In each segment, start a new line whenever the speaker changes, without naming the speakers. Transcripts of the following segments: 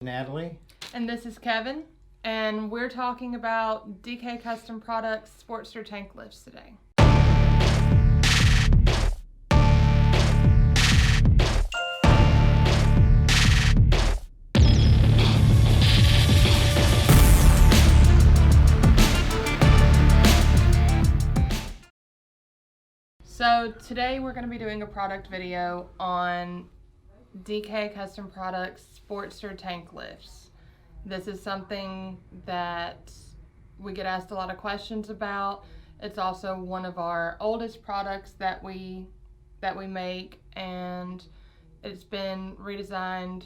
Natalie.
And this is Kevin, and we're talking about DK Custom Products Sportster tank lifts today. So today we're going to be doing a product video on DK Custom Products Sportster tank lifts. This is something that we get asked a lot of questions about. It's also one of our oldest products that we make, and it's been redesigned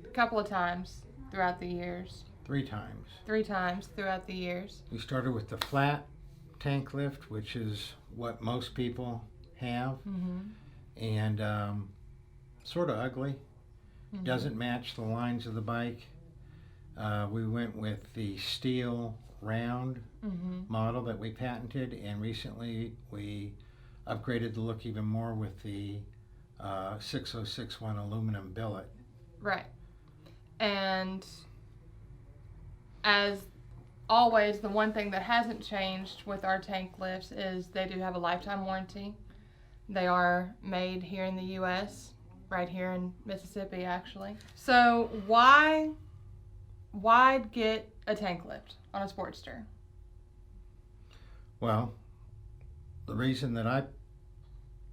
a couple of times throughout the years.
Three times.
Three times throughout the years.
We started with the flat tank lift, which is what most people have, and sort of ugly. Doesn't match the lines of the bike. We went with the steel round model that we patented, and recently we upgraded the look even more with the 6061 aluminum billet.
Right. And as always, the one thing that hasn't changed with our tank lifts is they do have a lifetime warranty. They are made here in the U.S., right here in Mississippi, actually. So why get a tank lift on a Sportster?
Well, the reason that I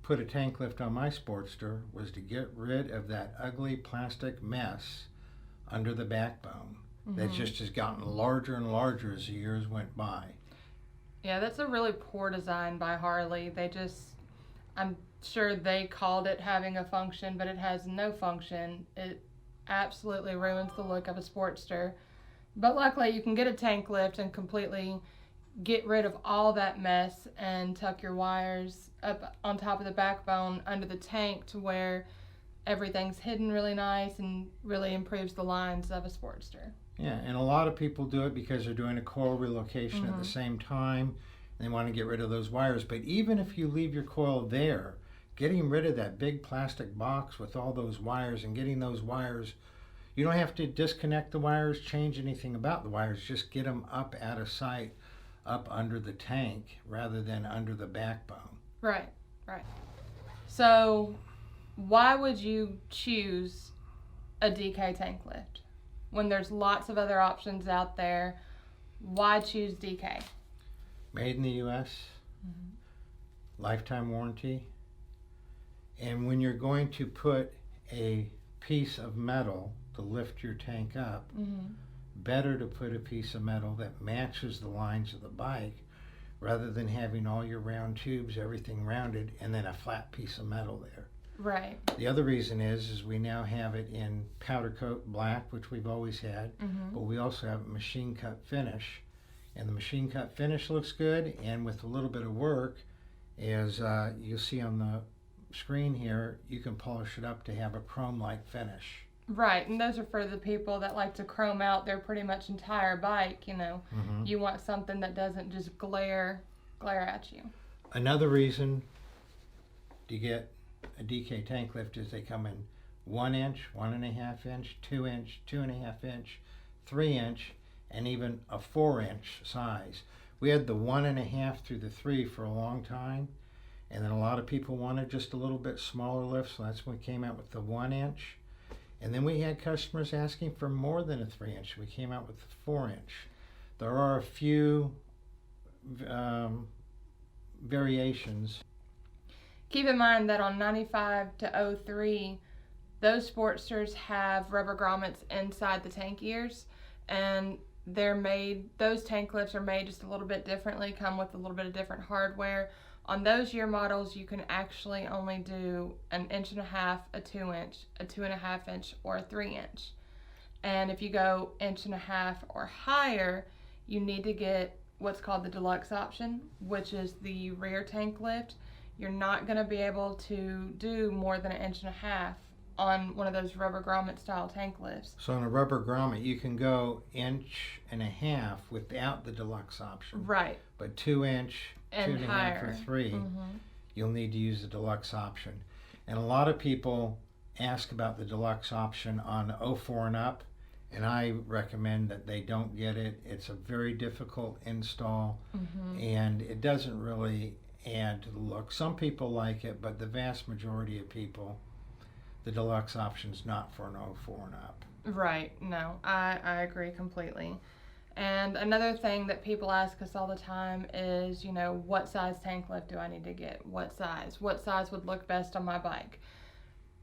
put a tank lift on my Sportster was to get rid of that ugly plastic mess under the backbone that just has gotten larger and larger as the years went by.
Yeah, that's a really poor design by Harley. I'm sure they called it having a function, but it has no function. It absolutely ruins the look of a Sportster. But luckily you can get a tank lift and completely get rid of all that mess and tuck your wires up on top of the backbone under the tank to where everything's hidden really nice and really improves the lines of a Sportster.
Yeah, and a lot of people do it because they're doing a coil relocation at the same time. They want to get rid of those wires. But even if you leave your coil there, getting rid of that big plastic box with all those wires and getting those wires, you don't have to disconnect the wires, change anything about the wires. Just get them up out of sight, up under the tank rather than under the backbone.
Right, right. So why would you choose a DK tank lift when there's lots of other options out there? Why choose DK?
Made in the U.S., lifetime warranty, and when you're going to put a piece of metal to lift your tank up, better to put a piece of metal that matches the lines of the bike rather than having all your round tubes, everything rounded, and then a flat piece of metal there.
Right.
The other reason is we now have it in powder coat black, which we've always had, but we also have a machine cut finish. And the machine cut finish looks good, and with a little bit of work, as you'll see on the screen here, you can polish it up to have a chrome-like finish.
Right, and those are for the people that like to chrome out their pretty much entire bike, you know. You want something that doesn't just glare at you.
Another reason to get a DK tank lift is they come in 1 inch, 1.5 inch, 2 inch, 2.5 inch, 3 inch, and even a 4 inch size. We had the 1.5 through the 3 for a long time, and then a lot of people wanted just a little bit smaller lift, so that's when we came out with the 1 inch. And then we had customers asking for more than a 3 inch. We came out with the 4 inch. There are a few variations.
Keep in mind that on 95 to 03, those Sportsters have rubber grommets inside the tank ears, and those tank lifts are made just a little bit differently, come with a little bit of different hardware. On those year models, you can actually only do 1.5 inches, a 2 inch, a 2.5 inch, or a 3 inch. And if you go 1.5 inches or higher, you need to get what's called the Deluxe Option, which is the rear tank lift. You're not going to be able to do more than 1.5 inches on one of those rubber grommet style tank lifts.
So on a rubber grommet, you can go 1.5 inches without the Deluxe Option.
Right.
But 2 inch,
and
2.5
higher.
or 3, you'll need to use the Deluxe Option. And a lot of people ask about the deluxe option on 04 and up, and I recommend that they don't get it. It's a very difficult install, and it doesn't really add to the look. Some people like it, but the vast majority of people, the deluxe option's not for an 04 and up.
Right. No, I agree completely. And another thing that people ask us all the time is, you know, what size tank lift do I need to get? What size? What size would look best on my bike?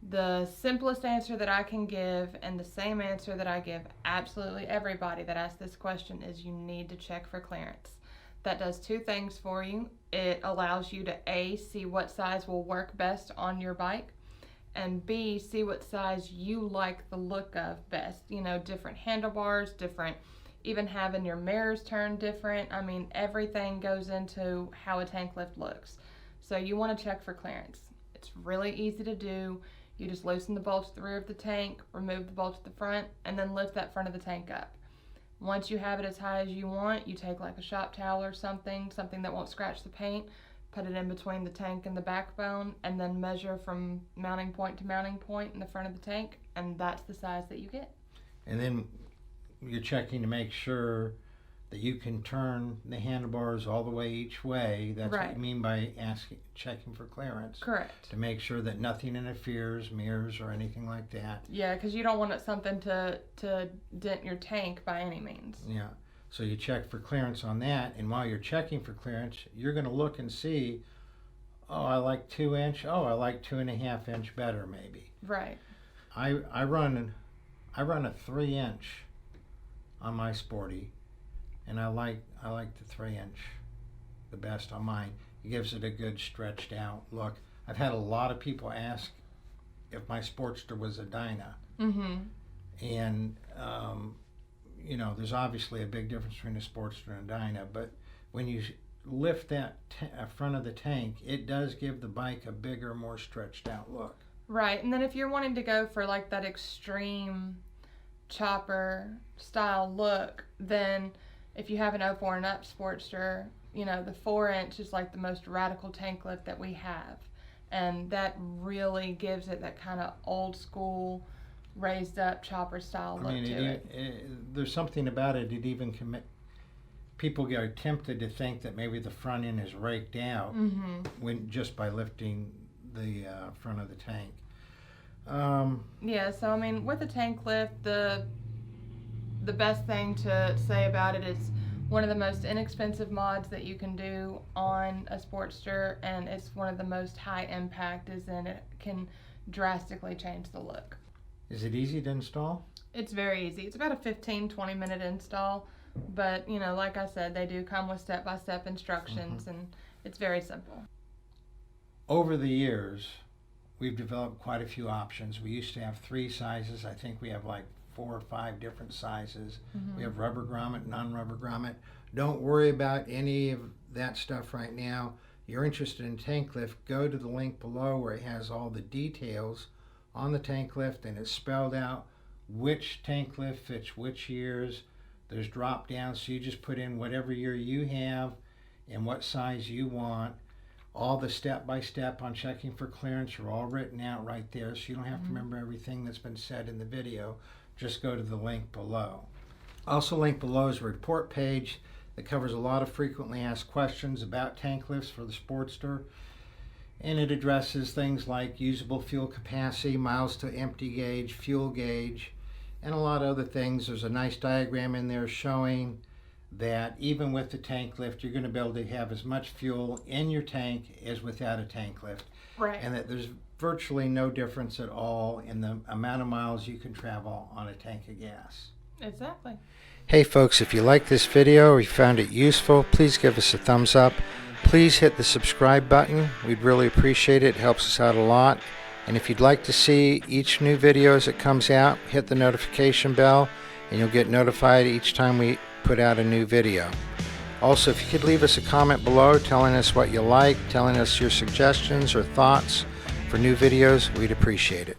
The simplest answer that I can give, and the same answer that I give absolutely everybody that asks this question, is you need to check for clearance. That does two things for you. It allows you to A, see what size will work best on your bike, and B, see what size you like the look of best. You know, different handlebars, different, even having your mirrors turned different. I mean, everything goes into how a tank lift looks. So you want to check for clearance. It's really easy to do. You just loosen the bolts at the rear of the tank, remove the bolts at the front, and then lift that front of the tank up. Once you have it as high as you want, you take like a shop towel or something that won't scratch the paint, put it in between the tank and the backbone, and then measure from mounting point to mounting point in the front of the tank, and that's the size that you get.
And then you're checking to make sure that you can turn the handlebars all the way each way. That's
Right.
what you mean by checking for clearance.
Correct.
To make sure that nothing interferes, mirrors or anything like that.
Yeah, because you don't want it something to dent your tank by any means.
Yeah. So you check for clearance on that, and while you're checking for clearance, you're going to look and see, oh, I like 2 inch. Oh, I like 2.5 inch better maybe.
Right.
I run a 3 inch on my Sporty, and I like the 3 inch the best on mine. It gives it a good stretched out look. I've had a lot of people ask if my Sportster was a Dyna, and you know, there's obviously a big difference between a Sportster and a Dyna, but when you lift that front of the tank, it does give the bike a bigger, more stretched out look.
Right, and then if you're wanting to go for like that extreme chopper style look, then if you have an 04 and up Sportster, you know, the 4 inch is like the most radical tank lift that we have, and that really gives it that kind of old school raised up chopper style look to it.
There's something about it. It even people get tempted to think that maybe the front end is raked out when just by lifting the front of the tank.
Yeah, so I mean, with a tank lift, the best thing to say about it is one of the most inexpensive mods that you can do on a Sportster, and it's one of the most high impact, as in it can drastically change the look.
Is it easy to install?
It's very easy. It's about a 15-20 minute install, but you know, like I said, they do come with step-by-step instructions, and it's very simple.
Over the years, we've developed quite a few options. We used to have 3 sizes. I think we have like 4 or 5 different sizes. We have rubber grommet, non-rubber grommet. Don't worry about any of that stuff right now. You're interested in tank lift, go to the link below where it has all the details on the tank lift, and it's spelled out which tank lift fits which years. There's drop downs, so you just put in whatever year you have and what size you want. All the step-by-step on checking for clearance are all written out right there, so you don't have to remember everything that's been said in the video. Just go to the link below. Also linked below is a report page that covers a lot of frequently asked questions about tank lifts for the Sportster, and it addresses things like usable fuel capacity, miles to empty gauge, fuel gauge, and a lot of other things. There's a nice diagram in there showing that even with the tank lift, you're going to be able to have as much fuel in your tank as without a tank lift.
Right.
And that there's virtually no difference at all in the amount of miles you can travel on a tank of gas.
Exactly.
Hey folks, if you liked this video or you found it useful, please give us a thumbs up. Please hit the subscribe button. We'd really appreciate it. It helps us out a lot. And if you'd like to see each new video as it comes out, hit the notification bell and you'll get notified each time we put out a new video. Also, if you could leave us a comment below telling us what you like, telling us your suggestions or thoughts for new videos, we'd appreciate it.